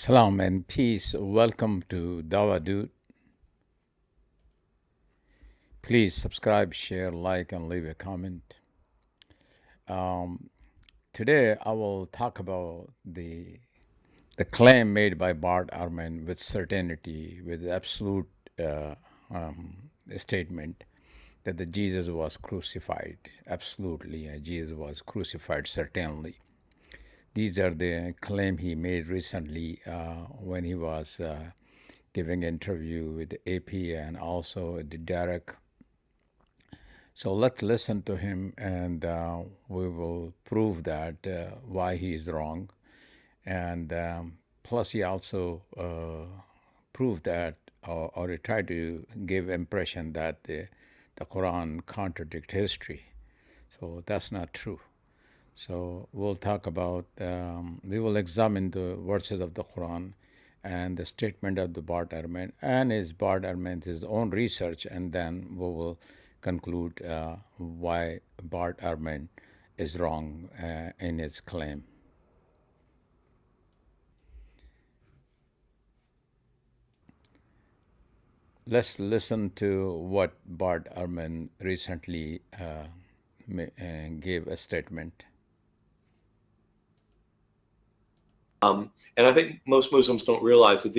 Salam and peace. Welcome to Dawa Dude. Please subscribe, share, like, and leave a comment. Today I will talk about the claim made by Bart Ehrman with certainty, with absolute statement that the Jesus was crucified. Absolutely, Jesus was crucified. Certainly, these are the claim he made recently when he was giving interview with AP and also the Derek. So let's listen to him, and we will prove that why he is wrong. And plus, he also proved that, or he tried to give impression that the Quran contradict history. So that's not true. So we'll talk about, we will examine the verses of the Quran and the statement of the Bart Ehrman and Bart Ehrman's own research, and then we will conclude why Bart Ehrman is wrong in his claim. Let's listen to what Bart Ehrman recently gave a statement. And I think most Muslims don't realize that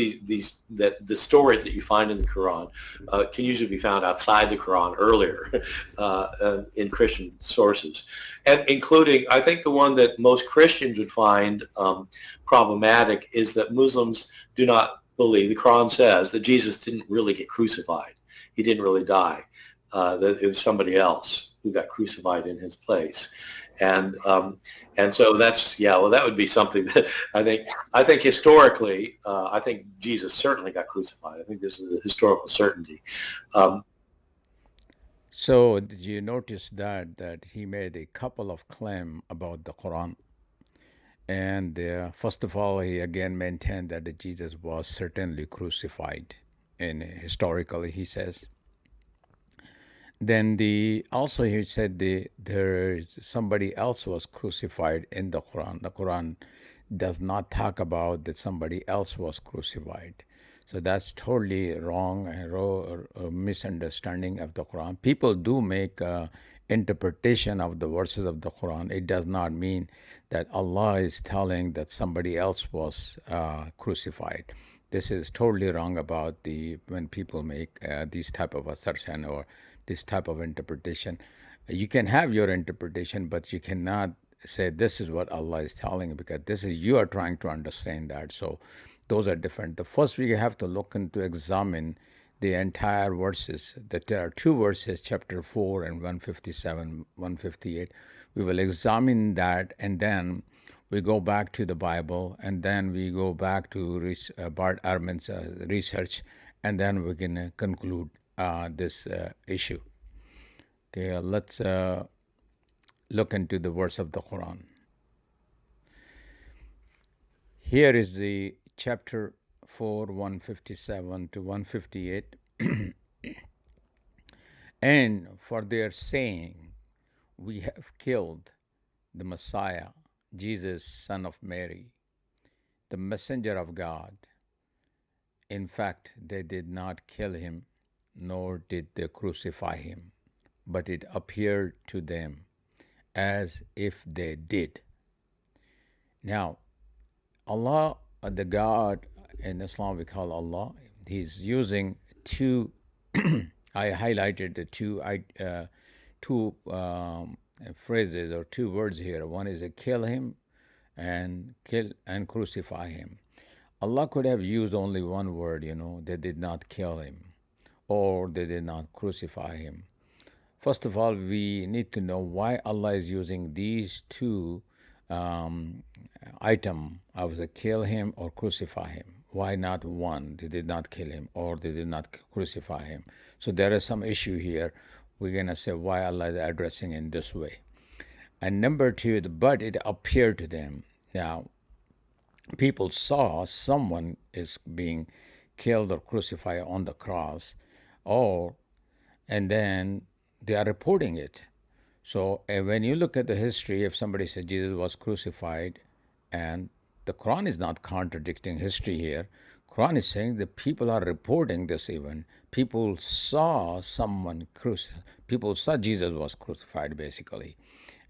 that the stories that you find in the Quran can usually be found outside the Quran earlier in Christian sources, and including, I think the one that most Christians would find problematic is that Muslims do not believe, the Quran says that Jesus didn't really get crucified. He didn't really die. That it was somebody else who got crucified in his place. And so that's, yeah, well, that would be something that I think historically, I think Jesus certainly got crucified. I think this is a historical certainty. So did you notice that he made a couple of claims about the Quran? And first of all, he again maintained that Jesus was certainly crucified, and historically, he says. Then also he said there is somebody else was crucified in the Quran. The Quran does not talk about that somebody else was crucified. So that's totally wrong and a misunderstanding of the Quran. People do make interpretation of the verses of the Quran. It does not mean that Allah is telling that somebody else was crucified. This is totally wrong about when people make these type of assertion or this type of interpretation. You can have your interpretation, but you cannot say this is what Allah is telling, because this is, you are trying to understand that. So those are different. The first, we have to look into examine the entire verses. That there are two verses, chapter 4 and 157, 158. We will examine that, and then we go back to the Bible, and then we go back to Bart Ehrman's research, and then we can conclude this issue. Okay, let's look into the verse of the Quran. Here is the chapter 4, 157 to 158. And for their saying, we have killed the Messiah, Jesus, son of Mary, the messenger of God. In fact, they did not kill him, nor did they crucify him, but it appeared to them as if they did. Now, Allah, the God in Islam we call Allah, he's using two, I highlighted the two phrases or two words here. One is kill him and crucify him. Allah could have used only one word, they did not kill him or they did not crucify him. First of all, we need to know why Allah is using these two item of the kill him or crucify him. Why not one? They did not kill him or they did not crucify him. So there is some issue here. We're going to say why Allah is addressing in this way. And number two, but it appeared to them. Now, people saw someone is being killed or crucified on the cross, and then they are reporting it. So when you look at the history, if somebody said Jesus was crucified and the Quran is not contradicting history here. Quran is saying that people are reporting this event. People saw people saw Jesus was crucified basically.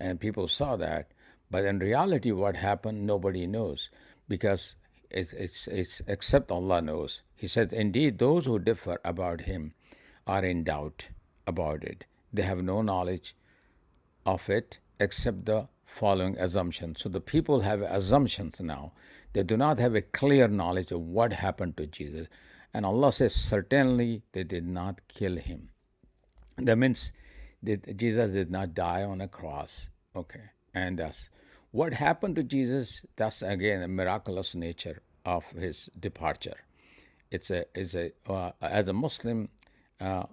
And people saw that. But in reality, what happened, nobody knows, because it's except Allah knows. He says, indeed, those who differ about him are in doubt about it. They have no knowledge of it except the following assumption. So the people have assumptions now. They do not have a clear knowledge of what happened to Jesus. And Allah says, certainly they did not kill him. That means that Jesus did not die on a cross. Okay. And that's what happened to Jesus. That's again a miraculous nature of his departure. It's a as a Muslim uh,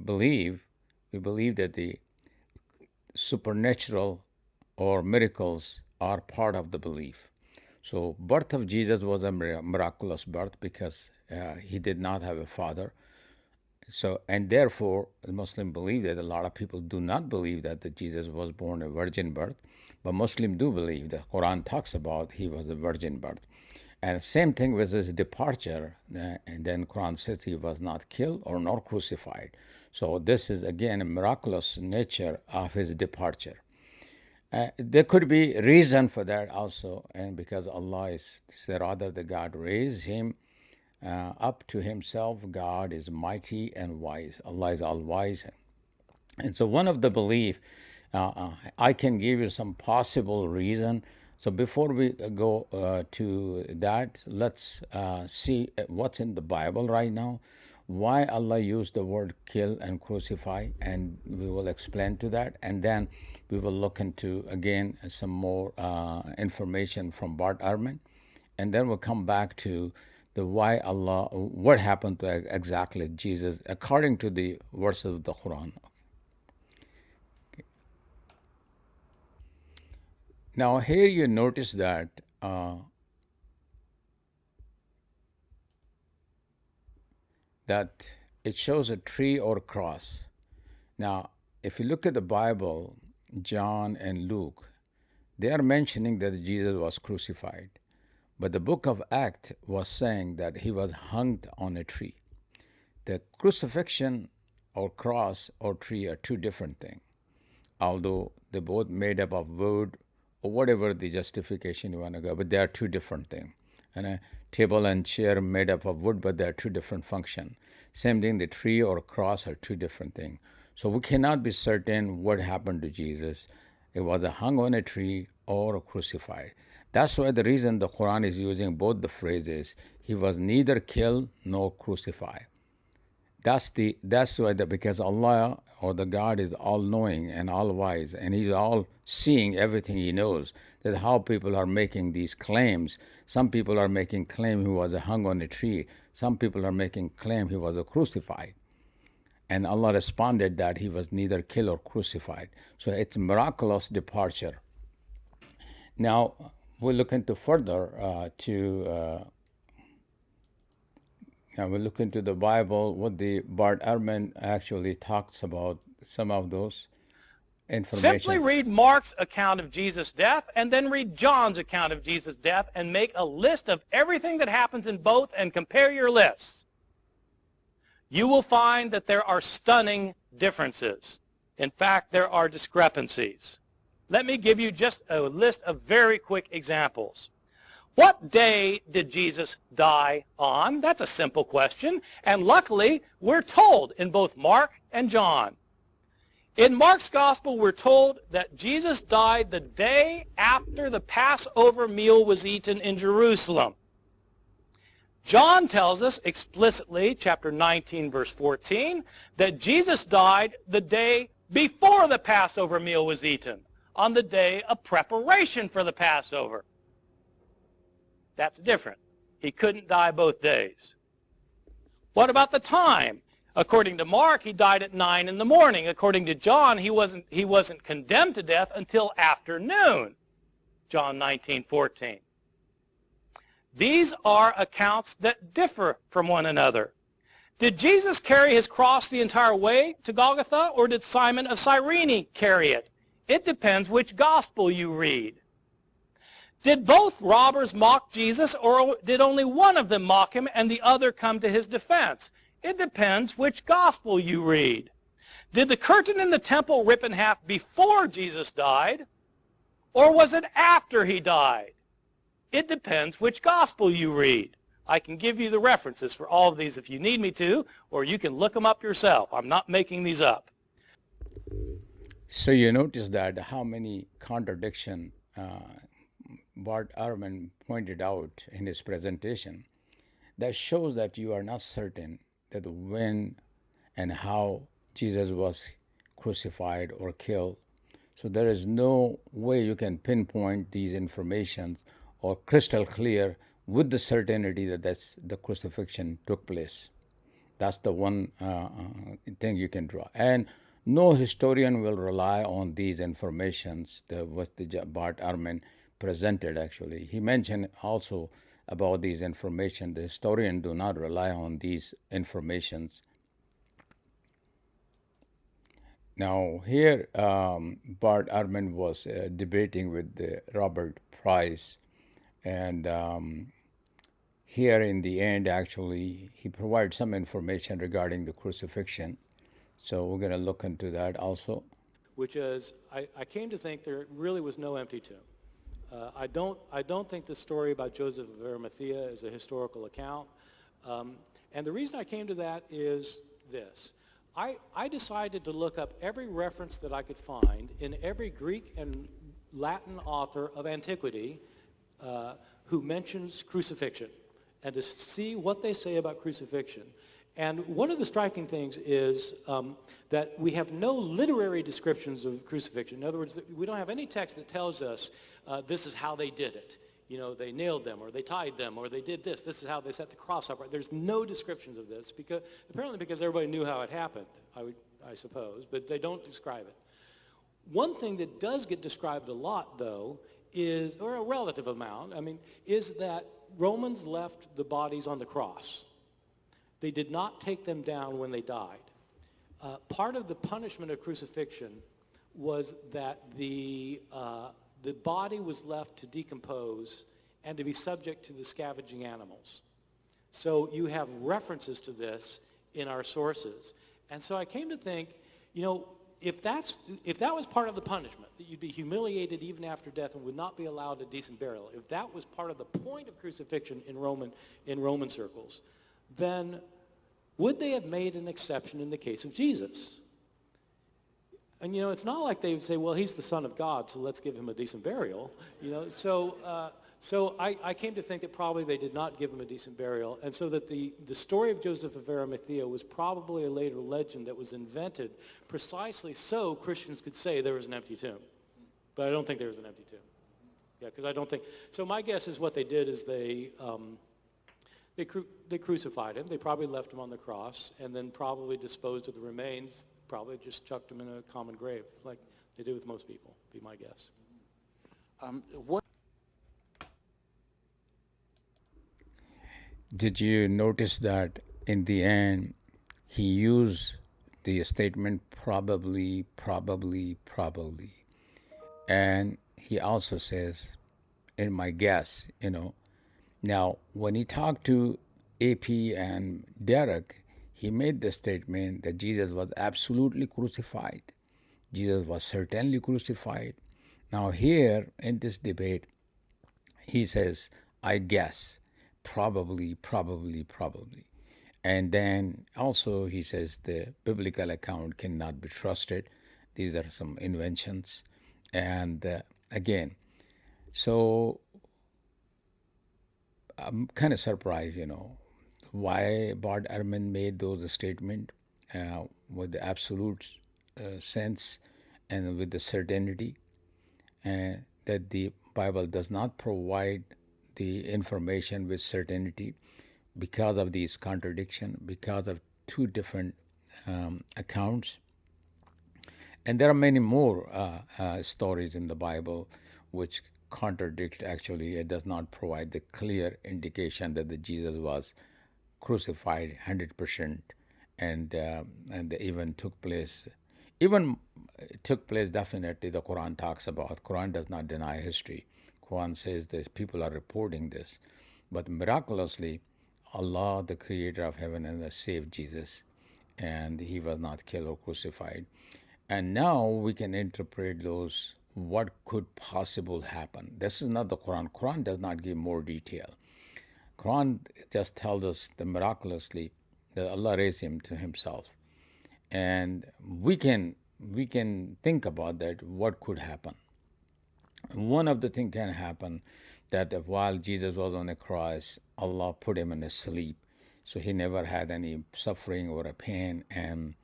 believe, we believe that the supernatural or miracles are part of the belief. So birth of Jesus was a miraculous birth because he did not have a father. So, and therefore, the Muslim believe that a lot of people do not believe that Jesus was born a virgin birth, but Muslim do believe that Quran talks about he was a virgin birth. And same thing with his departure, and then Quran says he was not killed or not crucified. So this is again a miraculous nature of his departure. There could be reason for that also, and because Allah is rather the God raised him up to himself. God is mighty and wise. Allah is all wise. And so one of the belief, I can give you some possible reason. So before we go to that, let's see what's in the Bible right now, why Allah used the word kill and crucify, and we will explain to that. And then we will look into, again, some more information from Bart Ehrman. And then we'll come back to the why Allah, what happened to exactly Jesus according to the verses of the Quran. Now here you notice that that it shows a tree or a cross. Now, if you look at the Bible, John and Luke, they are mentioning that Jesus was crucified. But the book of Acts was saying that he was hung on a tree. The crucifixion or cross or tree are two different things, although they both made up of wood or whatever the justification you want to go, but they are two different things. And a table and chair made up of wood, but they are two different functions. Same thing, the tree or cross are two different things. So we cannot be certain what happened to Jesus. It was hung on a tree or crucified. That's why the reason the Quran is using both the phrases, he was neither killed nor crucified. That's why because Allah or the God is all knowing and all wise, and he's all seeing everything he knows. That how people are making these claims. Some people are making claim he was hung on a tree. Some people are making claim he was crucified. And Allah responded that he was neither killed or crucified. So it's a miraculous departure. Now we'll look into further Now we look into the Bible, what the Bart Ehrman actually talks about, some of those information. Simply read Mark's account of Jesus' death and then read John's account of Jesus' death and make a list of everything that happens in both and compare your lists. You will find that there are stunning differences. In fact, there are discrepancies. Let me give you just a list of very quick examples. What day did Jesus die on? That's a simple question. And luckily, we're told in both Mark and John. In Mark's gospel, we're told that Jesus died the day after the Passover meal was eaten in Jerusalem. John tells us explicitly, chapter 19, verse 14, that Jesus died the day before the Passover meal was eaten, on the day of preparation for the Passover. That's different. He couldn't die both days. What about the time? According to Mark, he died at 9 in the morning. According to John, he wasn't condemned to death until afternoon. John 19:14. These are accounts that differ from one another. Did Jesus carry his cross the entire way to Golgotha, or did Simon of Cyrene carry it? It depends which gospel you read. Did both robbers mock Jesus, or did only one of them mock him and the other come to his defense? It depends which gospel you read. Did the curtain in the temple rip in half before Jesus died, or was it after he died? It depends which gospel you read. I can give you the references for all of these if you need me to, or you can look them up yourself. I'm not making these up. So you notice that how many contradiction Bart Ehrman pointed out in his presentation. That shows that you are not certain that when and how Jesus was crucified or killed. So there is no way you can pinpoint these informations or crystal clear with the certainty that the crucifixion took place. That's the one thing you can draw. And no historian will rely on these informations, what Bart Ehrman presented actually. He mentioned also about these information. The historian do not rely on these informations. Now here, Bart Ehrman was debating with Robert Price, and here in the end, actually, he provides some information regarding the crucifixion. So we're going to look into that also. Which is, I came to think there really was no empty tomb. I don't think the story about Joseph of Arimathea is a historical account. And the reason I came to that is this. I decided to look up every reference that I could find in every Greek and Latin author of antiquity who mentions crucifixion, and to see what they say about crucifixion. And one of the striking things is that we have no literary descriptions of crucifixion. In other words, we don't have any text that tells us this is how they did it. You know, they nailed them, or they tied them, or they did this. This is how they set the cross upright. There's no descriptions of this, apparently because everybody knew how it happened, I suppose, but they don't describe it. One thing that does get described a lot, though, is, or a relative amount, is that Romans left the bodies on the cross. They did not take them down when they died. Part of the punishment of crucifixion was that the body was left to decompose and to be subject to the scavenging animals. So you have references to this in our sources. And so I came to think, you know, if that was part of the punishment, that you'd be humiliated even after death and would not be allowed a decent burial, if that was part of the point of crucifixion in Roman circles, then would they have made an exception in the case of Jesus? And, you know, it's not like they would say, well, he's the Son of God, so let's give him a decent burial. You know, so I came to think that probably they did not give him a decent burial, and so that the story of Joseph of Arimathea was probably a later legend that was invented precisely so Christians could say there was an empty tomb. But I don't think there was an empty tomb. Yeah, because I don't think... So my guess is what they did is they crucified him. They probably left him on the cross, and then probably disposed of the remains, probably just chucked him in a common grave, like they do with most people, be my guess. Did you notice that in the end, he used the statement probably, probably, probably. And he also says, in my guess, you know. Now, when he talked to AP and Derek, he made the statement that Jesus was absolutely crucified. Jesus was certainly crucified. Now here, in this debate, he says, I guess. Probably, probably, probably. And then also he says the biblical account cannot be trusted. These are some inventions. And again, so I'm kind of surprised, you know, why Bart Ehrman made those statements with the absolute sense and with the certainty that the Bible does not provide the information with certainty because of these contradiction, because of two different accounts. And there are many more stories in the Bible which contradict. Actually, it does not provide the clear indication that the Jesus was crucified 100%, and the event took place. Even took place, definitely the Quran talks about. Quran does not deny history. Quran says that people are reporting this. But miraculously, Allah, the creator of heaven and earth, saved Jesus, and he was not killed or crucified. And now we can interpret those what could possible happen. This is not the Quran. Quran does not give more detail. Quran just tells us that miraculously that Allah raised him to himself. And we can think about that, what could happen. One of the things can happen that while Jesus was on the cross, Allah put him in a sleep, so he never had any suffering or a pain, and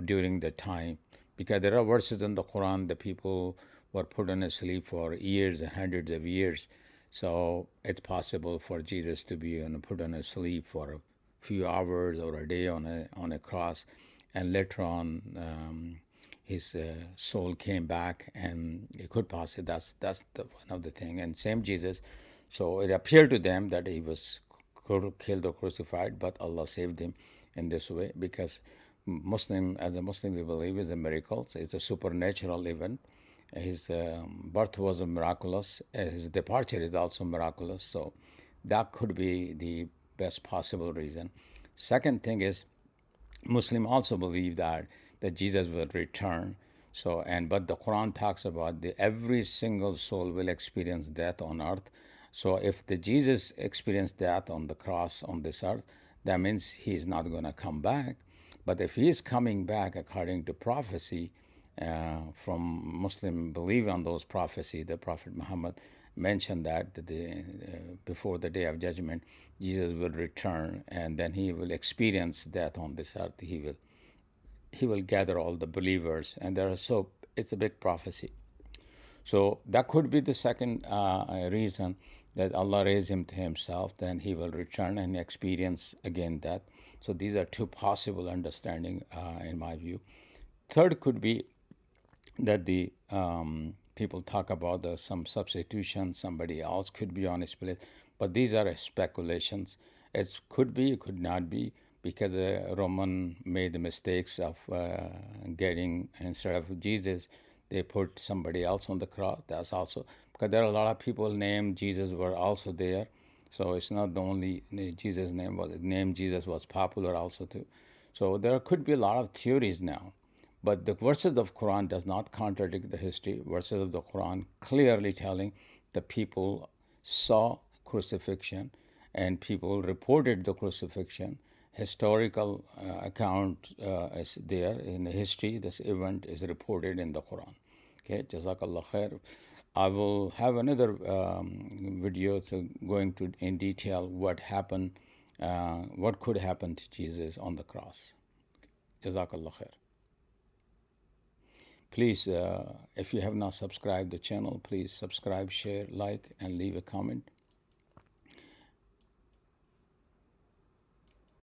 during the time, because there are verses in the Quran that people were put in a sleep for years and hundreds of years. So it's possible for Jesus to be put on a sleep for a few hours or a day on a cross, and later on his soul came back, and it could possibly that's one of the thing. And same Jesus, so it appeared to them that he was killed or crucified, but Allah saved him in this way, because as a Muslim, we believe is a miracle. It's a supernatural event. His birth was miraculous. His departure is also miraculous. So that could be the best possible reason. Second thing is, Muslim also believe that Jesus will return. So, but the Quran talks about every single soul will experience death on earth. So if the Jesus experienced death on the cross on this earth, that means he's not going to come back. But if he is coming back according to prophecy, from Muslim believe on those prophecy, the Prophet Muhammad mentioned that before the day of judgment, Jesus will return, and then he will experience death on this earth. He will gather all the believers, and it's a big prophecy. So that could be the second reason, that Allah raised him to himself, then he will return and experience again death. So these are two possible understanding in my view. Third could be that the people talk about some substitution, somebody else could be on his place, but these are speculations. It could be, it could not be, because Roman made the mistakes of getting, instead of Jesus, they put somebody else on the cross. That's also because there are a lot of people named Jesus were also there. So it's not the only Jesus name Jesus was popular also too. So there could be a lot of theories now. But the verses of Quran does not contradict the history. Verses of the Quran clearly telling the people saw crucifixion, and people reported the crucifixion. Historical account is there in the history. This event is reported in the Quran. Okay, Jazakallah khair. I will have another video going to in detail what happened, what could happen to Jesus on the cross. Jazakallah khair. Please, if you have not subscribed the channel, please subscribe, share, like, and leave a comment.